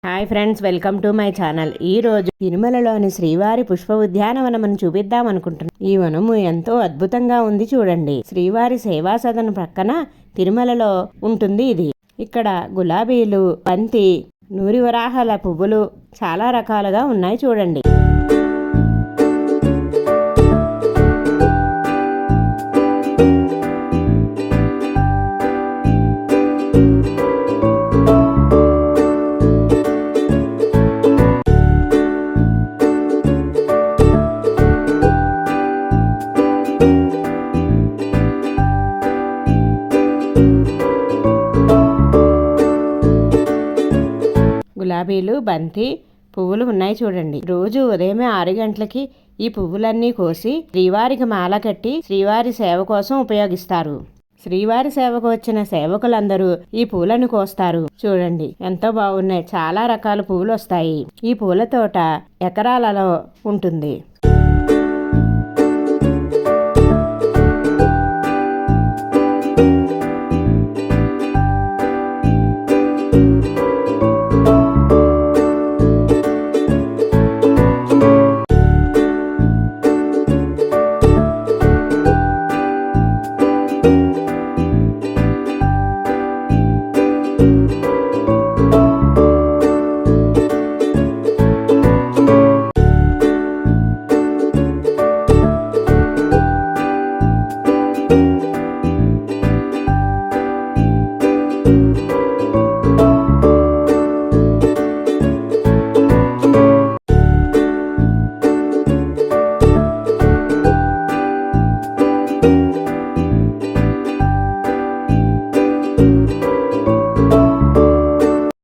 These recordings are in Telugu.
Hi friends, welcome to my channel. ఈ రోజు తిరుమలలోని శ్రీవారి పుష్ప ఉద్యానవనమును చూపిద్దాం అనుకుంటున్నాను. ఈ వనము ఎంతో అద్భుతంగా ఉంది చూడండి. శ్రీవారి సేవా సదన్ ప్రక్కన తిరుమలలో ఉంటుంది ఇది. ఇక్కడ గులాబీలు, బంతి, నూరివరాహాల పువ్వులు చాలా రకాలుగా ఉన్నాయి చూడండి. గులాబీలు, బంతి పువ్వులు ఉన్నాయి చూడండి. రోజు ఉదయమే 6 గంటలకి ఈ పువ్వులన్నీ కోసి శ్రీవారికి మాల కట్టి శ్రీవారి సేవ కోసం ఉపయోగిస్తారు. శ్రీవారి సేవకు వచ్చిన సేవకులందరూ ఈ పూలను కోస్తారు. చూడండి ఎంతో బాగున్నాయి. చాలా రకాల పువ్వులు వస్తాయి. ఈ పూల తోట ఎకరాలలో ఉంటుంది.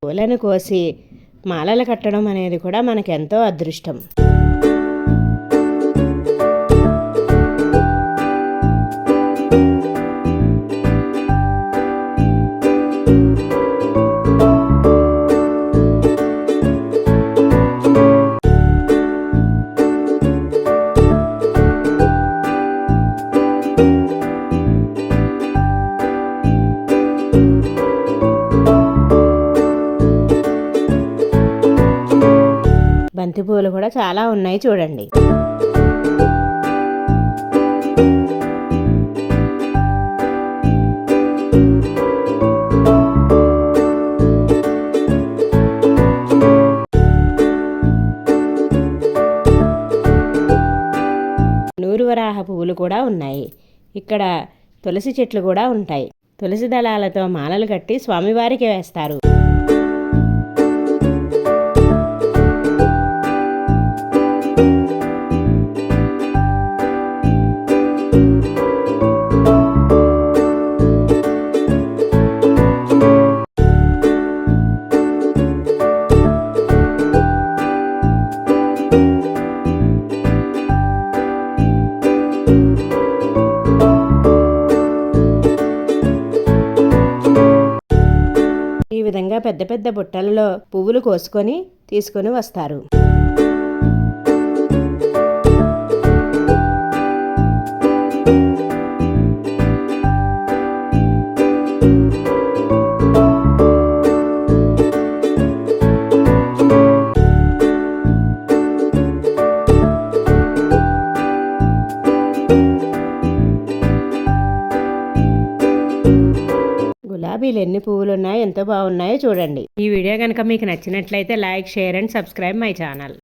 పూలను కోసి మాలలు కట్టడం అనేది కూడా మనకెంతో అదృష్టం. బంతి పూలు కూడా చాలా ఉన్నాయి చూడండి. నూరువరాహ పువ్వులు కూడా ఉన్నాయి. ఇక్కడ తులసి చెట్లు కూడా ఉంటాయి. తులసి దళాలతో మాలలు కట్టి స్వామివారికి వేస్తారు. ఈ విధంగా పెద్ద పెద్ద బుట్టలలో పువ్వులు కోసుకొని తీసుకొని వస్తారు. గులాబీలు ఎన్ని పువ్వులు ఉన్నాయో, ఎంతో బాగున్నాయో చూడండి. ఈ వీడియో కనుక మీకు నచ్చినట్లయితే like, share and subscribe my channel.